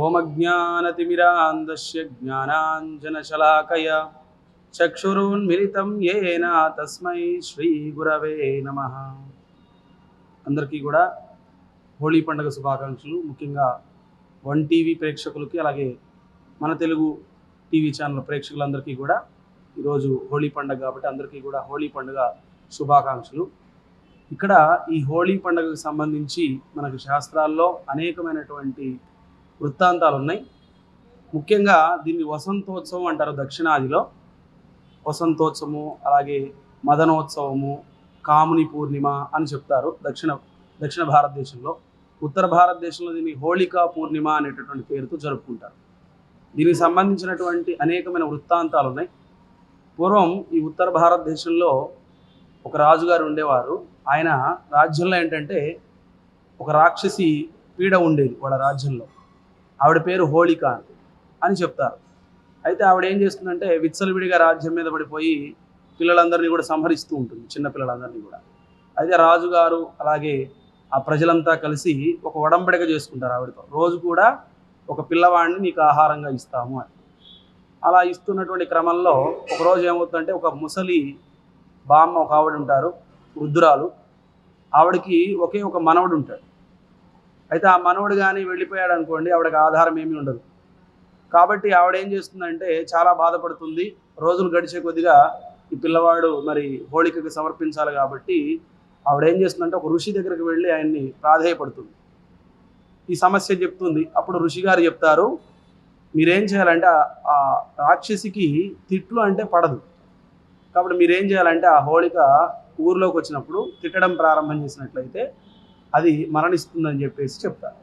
ఓమజ్ఞానతిమిరాంధస్య జ్ఞానాంజనశలాకయా చక్షురున్మిలితం యేన తస్మై శ్రీ గురవే నమః. అందరికీ కూడా హోళీ పండుగ శుభాకాంక్షలు. ముఖ్యంగా వన్ టీవీ ప్రేక్షకులకి, అలాగే మన తెలుగు టీవీ ఛానల్ ప్రేక్షకులందరికీ కూడా ఈరోజు హోళీ పండుగ కాబట్టి అందరికీ కూడా హోళీ పండుగ శుభాకాంక్షలు. ఇక్కడ ఈ హోళీ పండుగకు సంబంధించి మనకు శాస్త్రాల్లో అనేకమైనటువంటి వృత్తాంతాలు ఉన్నాయి. ముఖ్యంగా దీన్ని వసంతోత్సవం అంటారు. దక్షిణాదిలో వసంతోత్సవము, అలాగే మదనోత్సవము, కాముని పూర్ణిమ అని చెప్తారు దక్షిణ భారతదేశంలో. ఉత్తర భారతదేశంలో దీన్ని హోళికా పూర్ణిమ అనేటటువంటి పేరుతో జరుపుకుంటారు. దీనికి సంబంధించినటువంటి అనేకమైన వృత్తాంతాలు ఉన్నాయి. పూర్వం ఈ ఉత్తర భారతదేశంలో ఒక రాజుగారు ఉండేవారు. ఆయన రాజ్యంలో ఏంటంటే ఒక రాక్షసి పీడ ఉండేది వాళ్ళ రాజ్యంలో. ఆవిడ పేరు హోళిక అని చెప్తారు. అయితే ఆవిడ ఏం చేస్తుందంటే విచ్చలవిడిగా రాజ్యం మీద పడిపోయి పిల్లలందరినీ కూడా సంహరిస్తూ ఉంటుంది, చిన్న పిల్లలందరినీ కూడా. అయితే రాజుగారు అలాగే ఆ ప్రజలంతా కలిసి ఒక ఒడంబడిక చేసుకుంటారు ఆవిడతో. రోజు కూడా ఒక పిల్లవాడిని నీకు ఆహారంగా ఇస్తాము అని. అలా ఇస్తున్నటువంటి క్రమంలో ఒకరోజు ఏమవుతుందంటే ఒక ముసలి బామ్మ ఒక ఆవిడ ఉంటారు, వృద్ధురాలు. ఆవిడకి ఒకే ఒక మనవడు ఉంటాడు. అయితే ఆ మనవడు కానీ వెళ్ళిపోయాడు అనుకోండి, ఆవిడకి ఆధారం ఏమీ ఉండదు. కాబట్టి ఆవిడ ఏం చేస్తుందంటే చాలా బాధపడుతుంది. రోజులు గడిచే కొద్దిగా ఈ పిల్లవాడు మరి హోళికకి సమర్పించాలి కాబట్టి ఆవిడ ఏం చేస్తుందంటే ఒక ఋషి దగ్గరికి వెళ్ళి ఆయన్ని ప్రాధేయపడుతుంది, ఈ సమస్య చెప్తుంది. అప్పుడు ఋషి గారు చెప్తారు, మీరేం చేయాలంటే ఆ రాక్షసికి తిట్లు అంటే పడదు. కాబట్టి మీరేం చేయాలంటే ఆ హోళిక ఊర్లోకి వచ్చినప్పుడు తిట్టడం ప్రారంభం చేసినట్లయితే అది మరణిస్తుందని చెప్పేసి చెప్తారు.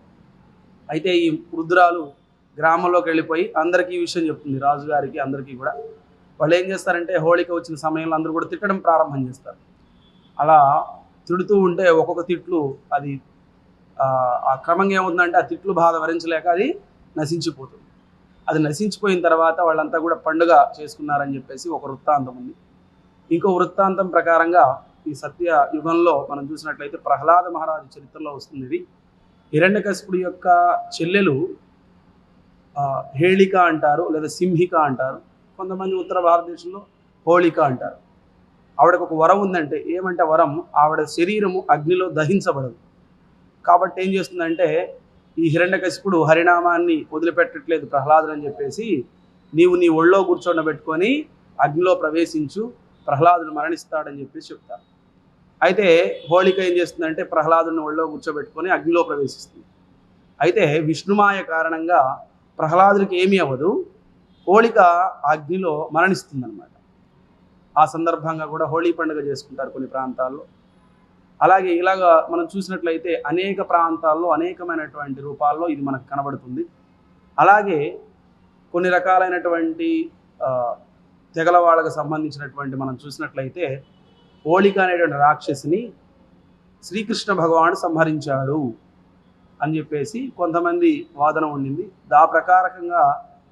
అయితే ఈ వృద్ధురాలు గ్రామంలోకి వెళ్ళిపోయి అందరికీ ఈ విషయం చెప్తుంది, రాజుగారికి అందరికీ కూడా. వాళ్ళు ఏం చేస్తారంటే హోళిక వచ్చిన సమయంలో అందరూ కూడా తిట్టడం ప్రారంభం చేస్తారు. అలా తిడుతూ ఉంటే ఒక్కొక్క తిట్లు అది ఆ క్రమంగా ఏమవుతుందంటే ఆ తిట్లు బాధ భరించలేక అది నశించిపోతుంది. అది నశించిపోయిన తర్వాత వాళ్ళంతా కూడా పండుగ చేసుకున్నారని చెప్పేసి ఒక వృత్తాంతం ఉంది. ఇంకో వృత్తాంతం ప్రకారంగా ఈ సత్య యుగంలో మనం చూసినట్లయితే ప్రహ్లాద మహారాజు చరిత్రలో వస్తుంది. ఇది హిరణ్యకశిపుడి యొక్క చెల్లెలు హేళిక అంటారు, లేదా సింహిక అంటారు. కొంతమంది ఉత్తర భారతదేశంలో హోళిక అంటారు. ఆవిడకు ఒక వరం ఉందంటే, ఏమంటే వరం ఆవిడ శరీరము అగ్నిలో దహించబడదు. కాబట్టి ఏం చేస్తుందంటే ఈ హిరణ్యకశిపుడు హరినామాన్ని వదిలిపెట్టట్లేదు ప్రహ్లాదుడు అని చెప్పేసి, నీవు నీ ఒళ్ళో కూర్చోబెట్టుకొని అగ్నిలో ప్రవేశించు, ప్రహ్లాదుడు మరణిస్తాడని చెప్పేసి చెప్తారు. అయితే హోళిక ఏం చేస్తుందంటే ప్రహ్లాదుని ఒళ్ళో కూర్చోబెట్టుకొని అగ్నిలో ప్రవేశిస్తుంది. అయితే విష్ణుమాయ కారణంగా ప్రహ్లాదుడికి ఏమీ అవ్వదు, హోళిక అగ్నిలో మరణిస్తుందన్నమాట. ఆ సందర్భంగా కూడా హోళీ పండుగ చేసుకుంటారు కొన్ని ప్రాంతాల్లో. అలాగే ఇలాగా మనం చూసినట్లయితే అనేక ప్రాంతాల్లో అనేకమైనటువంటి రూపాల్లో ఇది మనకు కనబడుతుంది. అలాగే కొన్ని రకాలైనటువంటి తెగల వాళ్ళకు సంబంధించినటువంటి మనం చూసినట్లయితే హోళిక అనేటువంటి రాక్షసిని శ్రీకృష్ణ భగవానుడు సంహరించాడు అని చెప్పేసి కొంతమంది వాదన ఉండింది. దా ప్రకారకంగా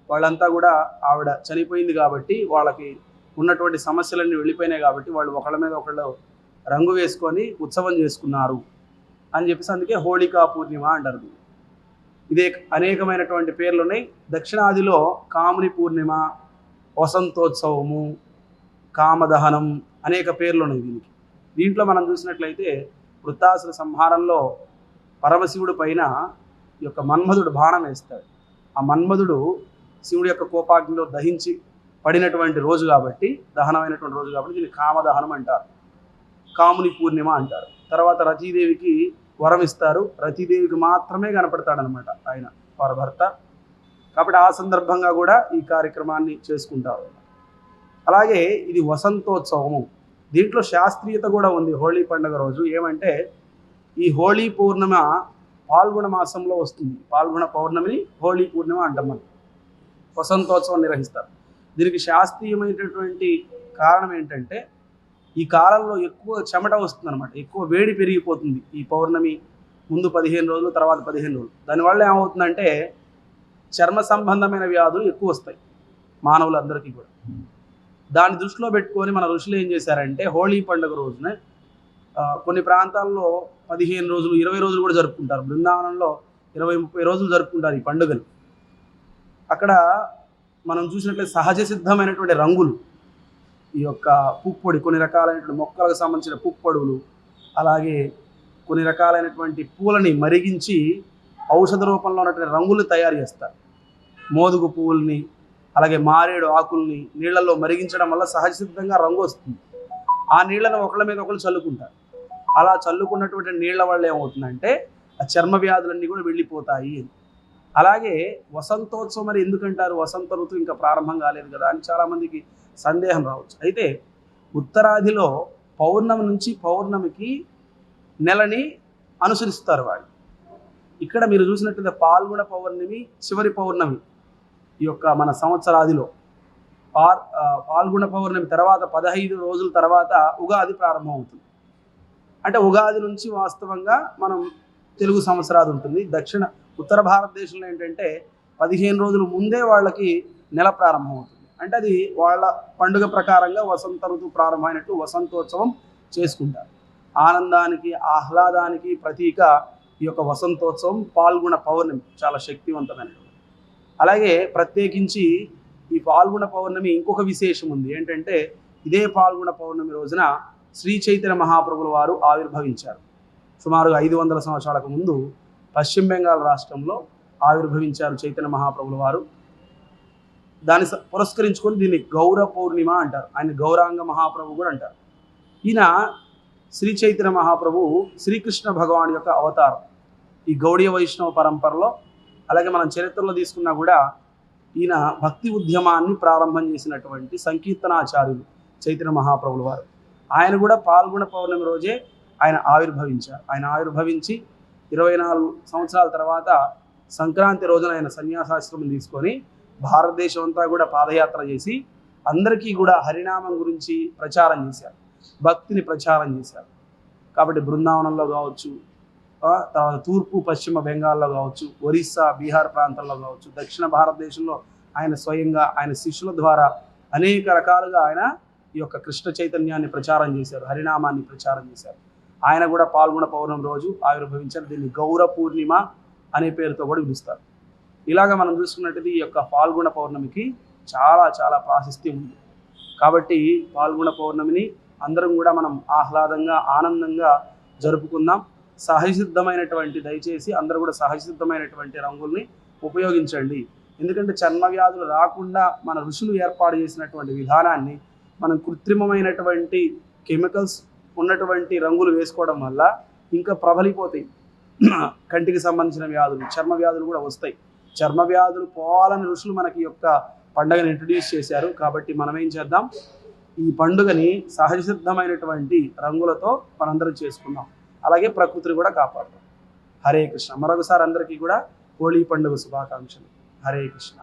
వాళ్ళంతా కూడా ఆవిడ చనిపోయింది కాబట్టి వాళ్ళకి ఉన్నటువంటి సమస్యలన్నీ వెళ్ళిపోయినాయి కాబట్టి వాళ్ళు ఒకళ్ళ మీద ఒకళ్ళు రంగు వేసుకొని ఉత్సవం చేసుకున్నారు అని చెప్పేసి అందుకే హోళికా పూర్ణిమ అంటారు. ఇదే అనేకమైనటువంటి పేర్లు ఉన్నాయి. దక్షిణాదిలో కాముని పూర్ణిమ, వసంతోత్సవము, కామదహనం అనేక పేర్లు ఉన్నాయి దీనికి. దీంట్లో మనం చూసినట్లయితే వృత్తాసుర సంహారంలో పరమశివుడి పైన ఈ యొక్క మన్మధుడు బాణం వేస్తాడు. ఆ మన్మధుడు శివుడి యొక్క కోపాగ్నిలో దహించి పడినటువంటి రోజు కాబట్టి, దహనమైనటువంటి రోజు కాబట్టి దీన్ని కామదహనం అంటారు, కాముని పూర్ణిమ అంటారు. తర్వాత రతీదేవికి వరం ఇస్తారు, రతీదేవికి మాత్రమే కనపడతాడనమాట ఆయన వారి భర్త. కాబట్టి ఆ సందర్భంగా కూడా ఈ కార్యక్రమాన్ని చేసుకుంటారు. అలాగే ఇది వసంతోత్సవము. దీంట్లో శాస్త్రీయత కూడా ఉంది. హోళీ పండుగ రోజు ఏమంటే ఈ హోళీ పూర్ణిమ పాల్గొన మాసంలో వస్తుంది. పాల్గొన పౌర్ణమిని హోళీ పూర్ణిమ అంటాం మనం. వసంతోత్సవం నిర్వహిస్తారు. దీనికి శాస్త్రీయమైనటువంటి కారణం ఏంటంటే ఈ కాలంలో ఎక్కువ చెమట వస్తుందన్నమాట, ఎక్కువ వేడి పెరిగిపోతుంది ఈ పౌర్ణమి ముందు 15 రోజులు, తర్వాత 15 రోజులు. దానివల్ల ఏమవుతుందంటే చర్మ సంబంధమైన వ్యాధులు ఎక్కువ వస్తాయి మానవులందరికీ కూడా. దాన్ని దృష్టిలో పెట్టుకొని మన ఋషులు ఏం చేశారంటే హోళీ పండుగ రోజునే కొన్ని ప్రాంతాల్లో 15 రోజులు 20 రోజులు కూడా జరుపుకుంటారు. బృందావనంలో 20-30 రోజులు జరుపుకుంటారు ఈ పండుగలు. అక్కడ మనం చూసినట్లయితే సహజ సిద్ధమైనటువంటి రంగులు, ఈ యొక్క పుప్పొడి, కొన్ని రకాలైనటువంటి మొక్కలకు సంబంధించిన పుప్పొడులు, అలాగే కొన్ని రకాలైనటువంటి పూలని మరిగించి ఔషధ రూపంలో ఉన్నటువంటి రంగులు తయారు చేస్తారు. మోదుగు పువ్వుల్ని, అలాగే మారేడు ఆకుల్ని నీళ్ళల్లో మరిగించడం వల్ల సహజ సిద్ధంగా రంగు వస్తుంది. ఆ నీళ్ళను ఒకళ్ళ మీద ఒకళ్ళు చల్లుకుంటారు. అలా చల్లుకున్నటువంటి నీళ్ళ వల్ల ఏమవుతుందంటే ఆ చర్మ వ్యాధులన్నీ కూడా వెళ్ళిపోతాయి. అలాగే వసంతోత్సవం మరి ఎందుకంటారు? వసంత ఋతువు ఇంకా ప్రారంభం కాలేదు కదా అని చాలామందికి సందేహం రావచ్చు. అయితే ఉత్తరాదిలో పౌర్ణమి నుంచి పౌర్ణమికి నెలని అనుసరిస్తారు వాళ్ళు. ఇక్కడ మీరు చూసినట్లయితే పాల్గొన పౌర్ణమి చివరి పౌర్ణమి ఈ యొక్క మన సంవత్సరాదిలో పాల్గొన పౌర్ణమి తర్వాత 15 రోజుల తర్వాత ఉగాది ప్రారంభం అవుతుంది. అంటే ఉగాది నుంచి వాస్తవంగా మనం తెలుగు సంవత్సరాది ఉంటుంది. ఉత్తర భారతదేశంలో ఏంటంటే 15 రోజుల ముందే వాళ్ళకి నెల ప్రారంభం అవుతుంది. అంటే అది వాళ్ళ పండుగ ప్రకారంగా వసంత ఋతువు ప్రారంభమైనట్టు వసంతోత్సవం చేసుకుంటారు. ఆనందానికి ఆహ్లాదానికి ప్రతీక ఈ యొక్క వసంతోత్సవం పాల్గొన పౌర్ణమి చాలా శక్తివంతమైనటువంటి. అలాగే ప్రత్యేకించి ఈ పాల్గొన పౌర్ణమి ఇంకొక విశేషం ఉంది. ఏంటంటే ఇదే పాల్గొన పౌర్ణమి రోజున శ్రీ చైతన్య మహాప్రభుల వారు ఆవిర్భవించారు. సుమారుగా 500 సంవత్సరాలకు ముందు పశ్చిమ బెంగాల్ రాష్ట్రంలో ఆవిర్భవించారు చైతన్య మహాప్రభుల వారు. దాన్ని పురస్కరించుకొని దీన్ని గౌర పౌర్ణిమ అంటారు. ఆయన గౌరాంగ మహాప్రభు కూడా అంటారు. ఈయన శ్రీ చైతన్య మహాప్రభు శ్రీకృష్ణ భగవాన్ యొక్క అవతారం. ఈ గౌడీయ వైష్ణవ పరంపరలో, అలాగే మనం చరిత్రలో తీసుకున్నా కూడా ఈయన భక్తి ఉద్యమాన్ని ప్రారంభం చేసినటువంటి సంకీర్తనాచార్యులు చైతన్య మహాప్రభుల వారు. ఆయన కూడా పాల్గొన పౌర్ణమి రోజే ఆయన ఆవిర్భవించారు. ఆయన ఆవిర్భవించి 24 సంవత్సరాల తర్వాత సంక్రాంతి రోజున ఆయన సన్యాసాశ్రమం తీసుకొని భారతదేశం అంతా కూడా పాదయాత్ర చేసి అందరికీ కూడా హరినామం గురించి ప్రచారం చేశారు, భక్తిని ప్రచారం చేశారు. కాబట్టి బృందావనంలో కావచ్చు, తర్వాత తూర్పు పశ్చిమ బెంగాల్లో కావచ్చు, ఒరిస్సా బీహార్ ప్రాంతంలో కావచ్చు, దక్షిణ భారతదేశంలో ఆయన స్వయంగా ఆయన శిష్యుల ద్వారా అనేక రకాలుగా ఆయన ఈ యొక్క కృష్ణ చైతన్యాన్ని ప్రచారం చేశారు, హరినామాన్ని ప్రచారం చేశారు. ఆయన కూడా పాల్గొన పౌర్ణమి రోజు ఆవిర్భవించారు. దీన్ని గౌర పూర్ణిమ అనే పేరుతో కూడా పిలుస్తారు. ఇలాగ మనం చూసుకున్నట్టయితే ఈ యొక్క పాల్గొన పౌర్ణమికి చాలా చాలా ప్రాశస్త్యం ఉంది. కాబట్టి పాల్గొన పౌర్ణమిని అందరం కూడా మనం ఆహ్లాదంగా ఆనందంగా జరుపుకుందాం. సహజసిద్ధమైనటువంటి, దయచేసి అందరూ కూడా సహజసిద్ధమైనటువంటి రంగుల్ని ఉపయోగించండి. ఎందుకంటే చర్మ వ్యాధులు రాకుండా మన ఋషులు ఏర్పాటు చేసినటువంటి విధానాన్ని మనం కృత్రిమమైనటువంటి కెమికల్స్ ఉన్నటువంటి రంగులు వేసుకోవడం వల్ల ఇంకా ప్రబలిపోతాయి. కంటికి సంబంధించిన వ్యాధులు, చర్మ వ్యాధులు కూడా వస్తాయి. చర్మ వ్యాధులు పోవాలని ఋషులు మనకి యొక్క పండుగను ఇంట్రడ్యూస్ చేశారు. కాబట్టి మనం ఏం చేద్దాం, ఈ పండుగని సహజసిద్ధమైనటువంటి రంగులతో మనందరం చేసుకుందాం. అలాగే ప్రకృతిని కూడా కాపాడదాం. హరే కృష్ణ. మరొకసారి అందరికీ కూడా హోళీ పండుగ శుభాకాంక్షలు. హరే కృష్ణ.